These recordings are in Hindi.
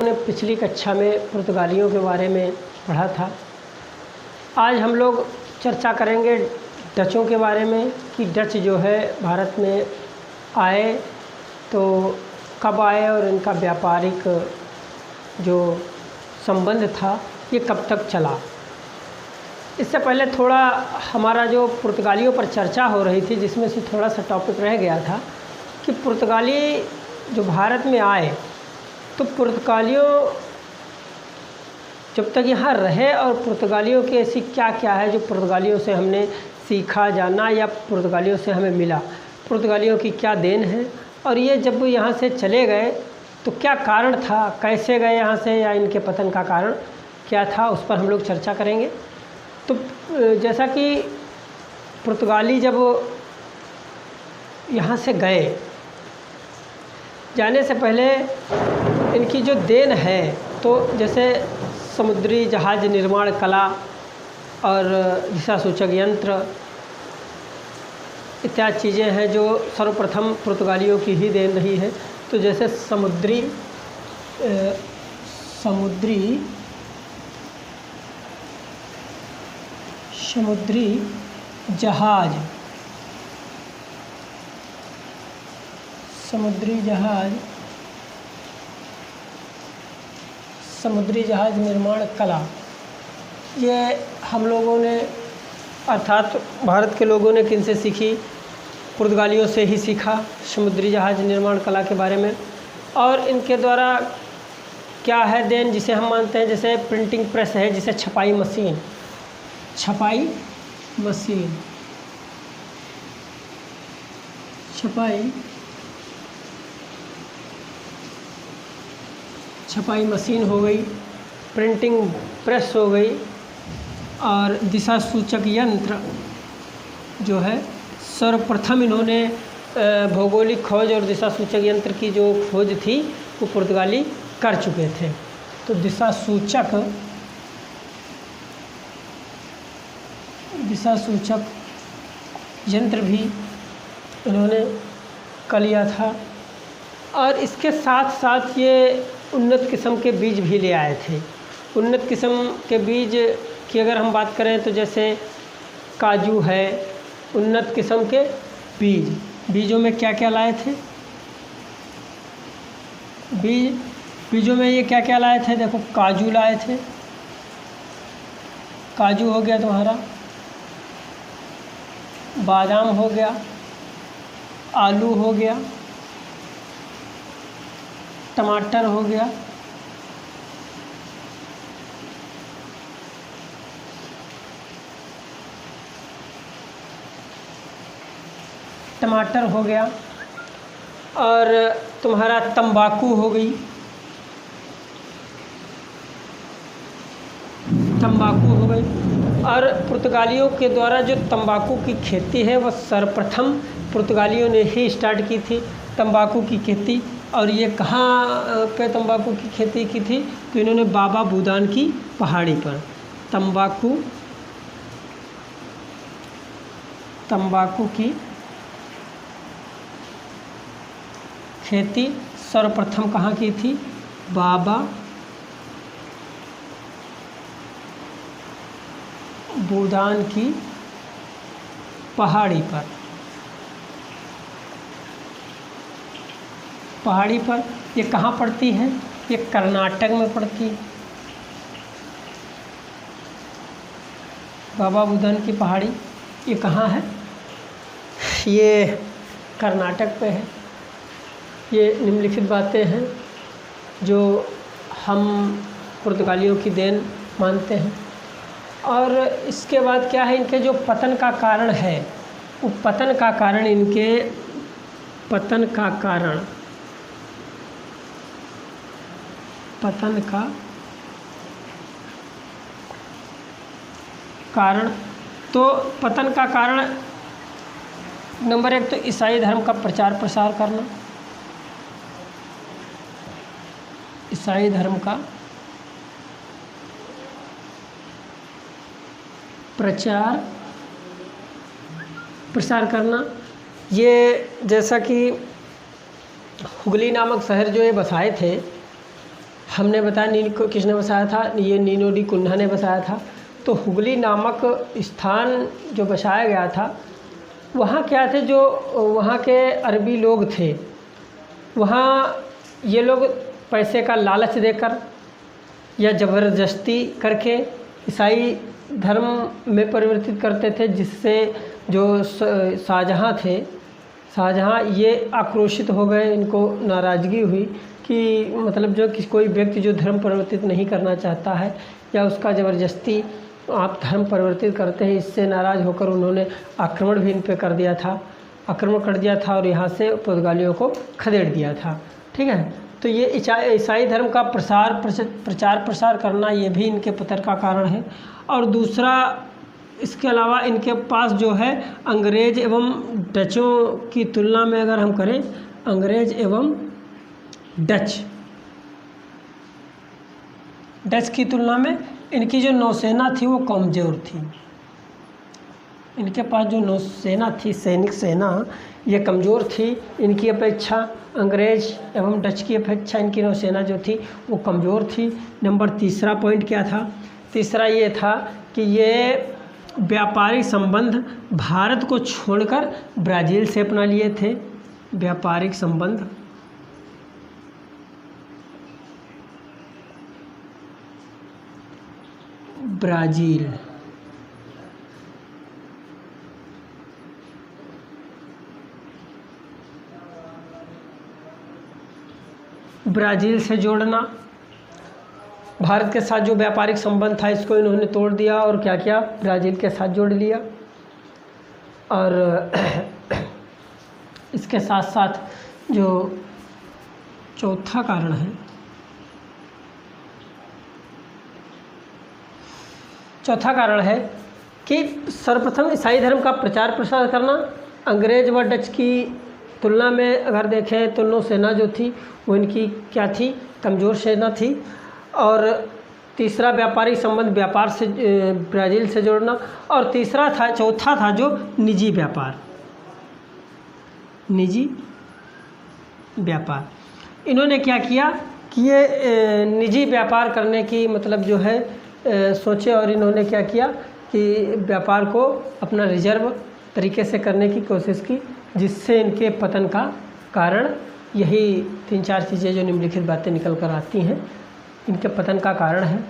हमने पिछली कक्षा में पुर्तगालियों के बारे में पढ़ा था। आज हम लोग चर्चा करेंगे डचों के बारे में कि डच जो है भारत में आए तो कब आए और इनका व्यापारिक जो संबंध था ये कब तक चला। इससे पहले थोड़ा हमारा जो पुर्तगालियों पर चर्चा हो रही थी, जिसमें से थोड़ा सा टॉपिक रह गया था कि पुर्तगाली जो भारत में आए तो पुर्तगालियों जब तक यहाँ रहे और पुर्तगालियों की ऐसी क्या क्या है जो पुर्तगालियों से हमने सीखा जाना या पुर्तगालियों से हमें मिला, पुर्तगालियों की क्या देन है और ये जब यहाँ से चले गए तो क्या कारण था, कैसे गए यहाँ से या इनके पतन का कारण क्या था, उस पर हम लोग चर्चा करेंगे। तो जैसा कि पुर्तगाली जब यहाँ से गए, जाने से पहले इनकी जो देन है तो जैसे समुद्री जहाज़ निर्माण कला और दिशा सूचक यंत्र इत्यादि चीज़ें हैं जो सर्वप्रथम पुर्तगालियों की ही देन रही है। तो जैसे समुद्री जहाज़ निर्माण कला, ये हम लोगों ने अर्थात भारत के लोगों ने किन से सीखी, पुर्तगालियों से ही सीखा समुद्री जहाज़ निर्माण कला के बारे में। और इनके द्वारा क्या है देन जिसे हम मानते हैं, जैसे प्रिंटिंग प्रेस है, जिसे छपाई मशीन हो गई, प्रिंटिंग प्रेस हो गई और दिशा सूचक यंत्र जो है सर्वप्रथम इन्होंने भौगोलिक खोज और दिशा सूचक यंत्र की जो खोज थी वो पुर्तगाली कर चुके थे। तो दिशा सूचक यंत्र भी इन्होंने कर लिया था और इसके साथ साथ ये उन्नत किस्म के बीज भी ले आए थे। उन्नत किस्म के बीज की अगर हम बात करें तो जैसे काजू है, उन्नत किस्म के बीजों में क्या क्या लाए थे, बीजों में ये क्या क्या लाए थे, देखो काजू लाए थे, काजू हो गया तुम्हारा, बादाम हो गया, आलू हो गया, टमाटर हो गया, और तुम्हारा तंबाकू हो गई, और पुर्तगालियों के द्वारा जो तंबाकू की खेती है वह सर्वप्रथम पुर्तगालियों ने ही स्टार्ट की थी तंबाकू की खेती। और ये कहाँ पे तंबाकू की खेती की थी, तो इन्होंने बाबा बूदान की पहाड़ी पर तंबाकू की खेती सर्वप्रथम कहाँ की थी, बाबा बूदान की पहाड़ी पर। ये कहाँ पड़ती है, ये कर्नाटक में पड़ती है। बाबा बूदान की पहाड़ी ये कहाँ है, ये कर्नाटक पे है। ये निम्नलिखित बातें हैं जो हम पुर्तगालियों की देन मानते हैं। और इसके बाद क्या है, इनके जो पतन का कारण है, वो पतन का कारण नंबर 1 तो ईसाई धर्म का प्रचार प्रसार करना, ईसाई धर्म का प्रचार प्रसार करना। ये जैसा कि हुगली नामक शहर जो ये बसाए थे, हमने बताया नील को किसने बसाया था, ये नीनो डी कुन्हा ने बसाया था। तो हुगली नामक स्थान जो बसाया गया था, वहाँ क्या थे, जो वहाँ के अरबी लोग थे, वहाँ ये लोग पैसे का लालच देकर या ज़बरदस्ती करके ईसाई धर्म में परिवर्तित करते थे, जिससे जो शाहजहाँ थे, शाहजहाँ ये आक्रोशित हो गए, इनको नाराज़गी हुई कि मतलब जो कि कोई व्यक्ति जो धर्म परिवर्तित नहीं करना चाहता है या उसका ज़बरदस्ती आप धर्म परिवर्तित करते हैं, इससे नाराज़ होकर उन्होंने आक्रमण भी इन पे कर दिया था, आक्रमण कर दिया था और यहाँ से पुर्तगालियों को खदेड़ दिया था। ठीक है, तो ये ईसाई धर्म का प्रचार प्रसार करना ये भी इनके पतन का कारण है। और दूसरा, इसके अलावा इनके पास जो है अंग्रेज़ एवं डचों की तुलना में अगर हम करें, अंग्रेज़ एवं डच की तुलना में इनकी जो नौसेना थी वो कमज़ोर थी। इनके पास जो नौसेना थी, सैनिक सेना, ये कमज़ोर थी इनकी अपेक्षा। अंग्रेज़ एवं डच की अपेक्षा इनकी नौसेना जो थी वो कमज़ोर थी। नंबर तीसरा पॉइंट क्या था? तीसरा ये था कि ये व्यापारिक संबंध भारत को छोड़कर ब्राज़ील से अपना लिए थे। व्यापारिक संबंध ब्राज़ील, ब्राज़ील से जोड़ना, भारत के साथ जो व्यापारिक संबंध था इसको इन्होंने तोड़ दिया और क्या किया, ब्राज़ील के साथ जोड़ लिया। और इसके साथ साथ जो चौथा कारण है, चौथा कारण है कि सर्वप्रथम ईसाई धर्म का प्रचार प्रसार करना। अंग्रेज़ व डच की तुलना में अगर देखें तो नौसेना जो थी वो इनकी क्या थी, कमज़ोर सेना थी। और तीसरा व्यापारिक संबंध, व्यापार से ब्राज़ील से जोड़ना। और तीसरा था, चौथा था जो निजी व्यापार, निजी व्यापार। इन्होंने क्या किया कि ये निजी व्यापार करने की मतलब जो है सोचे और इन्होंने क्या किया कि व्यापार को अपना रिजर्व तरीके से करने की कोशिश की, जिससे इनके पतन का कारण यही 3-4 चीज़ें जो निम्नलिखित बातें निकल कर आती हैं, इनके पतन का कारण है।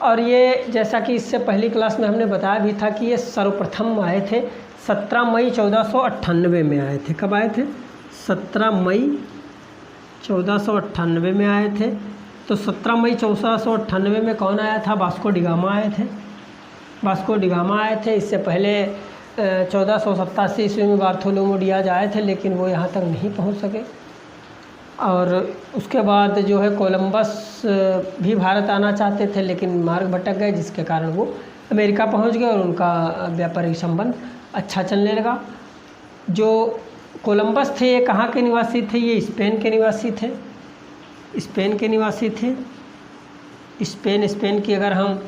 और ये जैसा कि इससे पहली क्लास में हमने बताया भी था कि ये सर्वप्रथम आए थे 17 मई 1498 में आए थे। कब आए थे? 17 मई 1498 में आए थे। तो 17 मई 1498 में कौन आया था? वास्को डी गामा आए थे। वास्को डी गामा आए थे। इससे पहले 1487 ईस्वी में बार्थोलोमू डियाज आए थे, लेकिन वो यहाँ तक नहीं पहुँच सके। और उसके बाद जो है कोलंबस भी भारत आना चाहते थे, लेकिन मार्ग भटक गए, जिसके कारण वो अमेरिका पहुँच गए और उनका व्यापारिक संबंध अच्छा चलने लगा। जो कोलंबस थे ये कहाँ के निवासी थे? ये स्पेन के निवासी थे। स्पेन के निवासी थे। स्पेन की अगर हम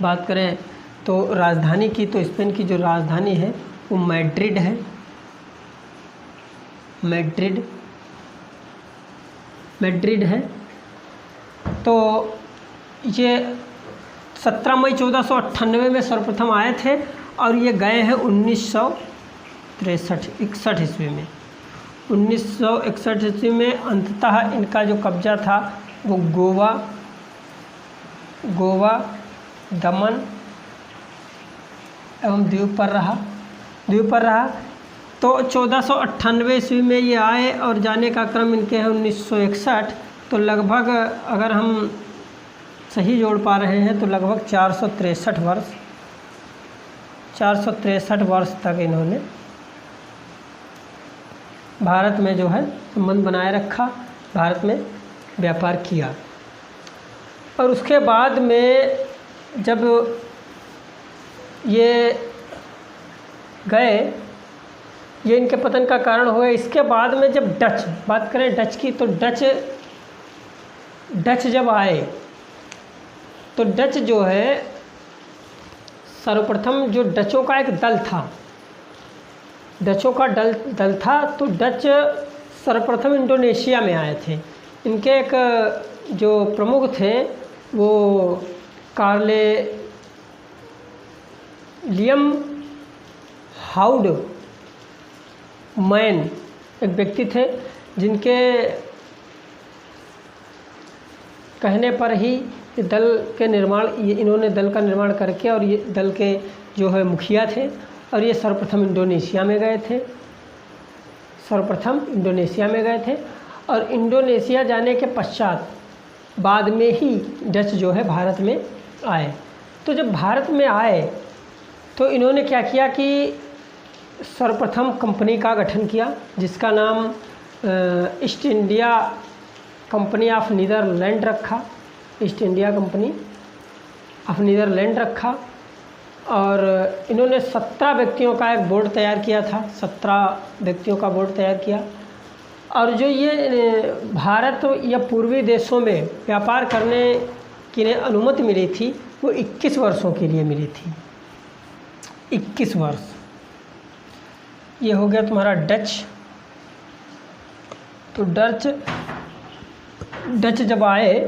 बात करें तो राजधानी की, तो स्पेन की जो राजधानी है वो मैड्रिड है। मैड्रिड है। तो ये 17 मई 1498 में सर्वप्रथम आए थे और ये गए हैं 1961 ईस्वी में। 1961 ईस्वी में अंततः इनका जो कब्जा था वो गोवा, दमन एवं द्वीप पर रहा। तो 1498 ईस्वी में ये आए और जाने का क्रम इनके है 1961। तो लगभग अगर हम सही जोड़ पा रहे हैं तो लगभग 463 वर्ष तक इन्होंने भारत में जो है संबंध बनाए रखा, भारत में व्यापार किया। और उसके बाद में जब ये गए, ये इनके पतन का कारण हुआ। इसके बाद में जब डच, बात करें डच की, तो डच जब आए तो डच जो है सर्वप्रथम जो डचों का एक दल था, तो डच सर्वप्रथम इंडोनेशिया में आए थे। इनके एक जो प्रमुख थे वो कार्नेलियम हाउड मैन एक व्यक्ति थे, जिनके कहने पर ही दल के निर्माण, इन्होंने दल का निर्माण करके, और ये दल के जो है मुखिया थे, और ये सर्वप्रथम इंडोनेशिया में गए थे, सर्वप्रथम इंडोनेशिया में गए थे। और इंडोनेशिया जाने के पश्चात बाद में ही डच जो है भारत में आए। तो जब भारत में आए तो इन्होंने क्या किया कि सर्वप्रथम कंपनी का गठन किया, जिसका नाम East India Company of Netherland रखा, East India Company of Netherland रखा। और इन्होंने 17 व्यक्तियों का एक बोर्ड तैयार किया था, 17 व्यक्तियों का बोर्ड तैयार किया। और जो ये भारत या पूर्वी देशों में व्यापार करने की अनुमति मिली थी वो 21 वर्षों के लिए मिली थी, 21 वर्ष। ये हो गया तुम्हारा डच। तो डच जब आए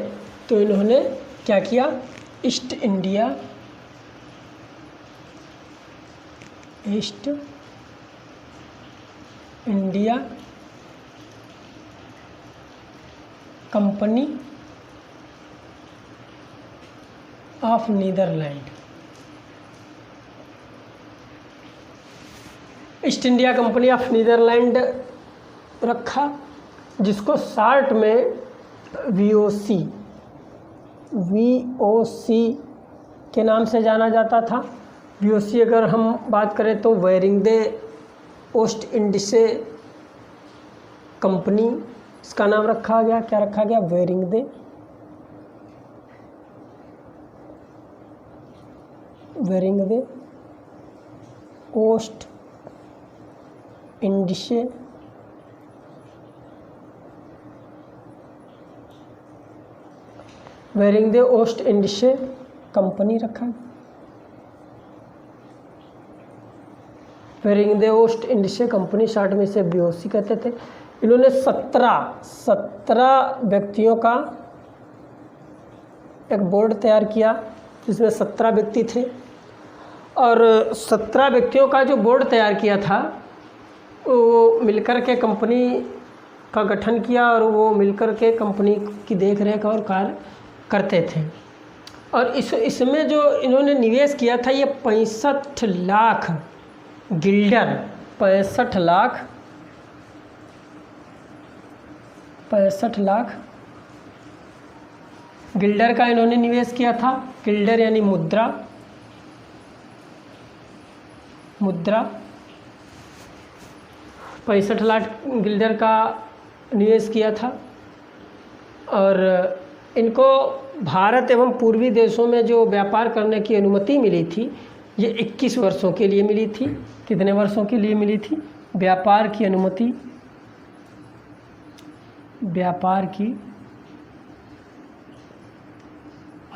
तो इन्होंने क्या किया, East India Company of Netherland, East India Company of Netherland रखा, जिसको शार्ट में वीओसी के नाम से जाना जाता था। वीओसी अगर हम बात करें तो वेरिंगदे ओस्ट इंडिसे कंपनी, इसका नाम रखा गया। क्या रखा गया? वेरिंगदे ओस्ट इंडिसे वेरिंगदे ओस्ट इंडिसे कंपनी रखा। वेरिंगदे ओस्ट इंडिसे कंपनी, शार्ट में इसे बीओसी कहते थे। इन्होंने 17 व्यक्तियों का एक बोर्ड तैयार किया, जिसमें 17 व्यक्ति थे। और 17 व्यक्तियों का जो बोर्ड तैयार किया था वो मिलकर के कंपनी का गठन किया, और वो मिलकर के कंपनी की देखरेख और कार्य करते थे। और इसमें जो इन्होंने निवेश किया था ये 65 लाख गिल्डर, 65 लाख गिल्डर का इन्होंने निवेश किया था। गिल्डर यानी मुद्रा 65 लाख गिल्डर का निवेश किया था। और इनको भारत एवं पूर्वी देशों में जो व्यापार करने की अनुमति मिली थी ये 21 वर्षों के लिए मिली थी। कितने वर्षों के लिए मिली थी? व्यापार की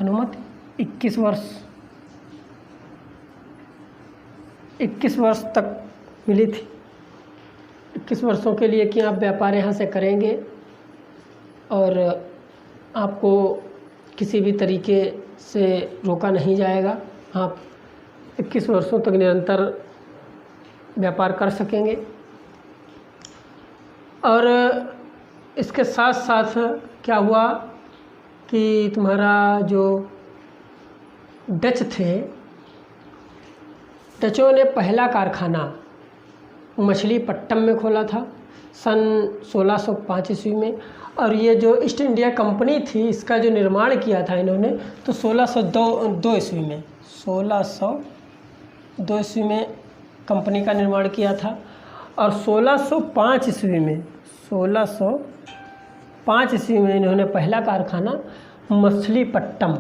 अनुमति 21 वर्ष, 21 वर्ष तक मिली थी। 21 वर्षों के लिए कि आप व्यापार यहाँ से करेंगे और आपको किसी भी तरीके से रोका नहीं जाएगा। आप 21 वर्षों तक निरंतर व्यापार कर सकेंगे। और इसके साथ साथ क्या हुआ कि तुम्हारा जो डच थे, डचों ने पहला कारखाना मछलीपट्टम में खोला था सन 1605 ईस्वी में। और ये जो ईस्ट इंडिया कंपनी थी इसका जो निर्माण किया था इन्होंने तो 1602 ईस्वी में, 1602 ईस्वी में कंपनी का निर्माण किया था। और 1605 ईस्वी में इन्होंने पहला कारखाना मछलीपट्टम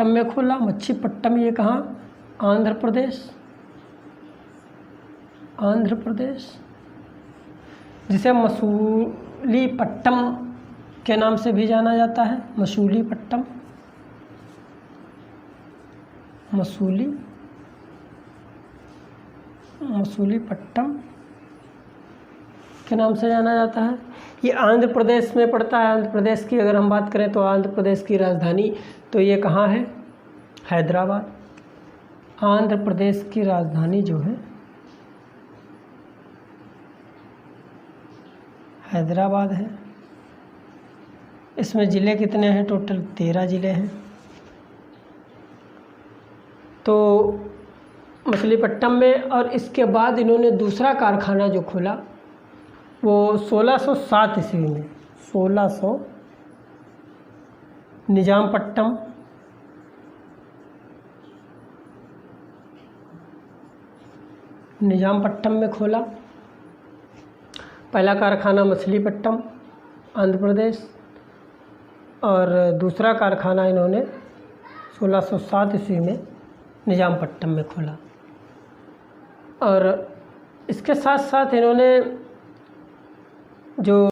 में खोला। मछलीपट्टम ये कहाँ? आंध्र प्रदेश, जिसे मसूलीपट्टम के नाम से भी जाना जाता है। मसूलीपट्टम के नाम से जाना जाता है। ये आंध्र प्रदेश में पड़ता है। आंध्र प्रदेश की अगर हम बात करें तो आंध्र प्रदेश की राजधानी तो ये कहाँ है? हैदराबाद। आंध्र प्रदेश की राजधानी जो है हैदराबाद है। इसमें ज़िले कितने हैं? टोटल 13 ज़िले हैं। तो मछलीपट्टम में, और इसके बाद इन्होंने दूसरा कारखाना जो खोला वो 1607 ईस्वी में, 1600 निजामपट्टम में खोला। पहला कारखाना मछलीपट्टम आंध्र प्रदेश, और दूसरा कारखाना इन्होंने 1607 ईस्वी में निजामपट्टम में खोला। और इसके साथ साथ इन्होंने जो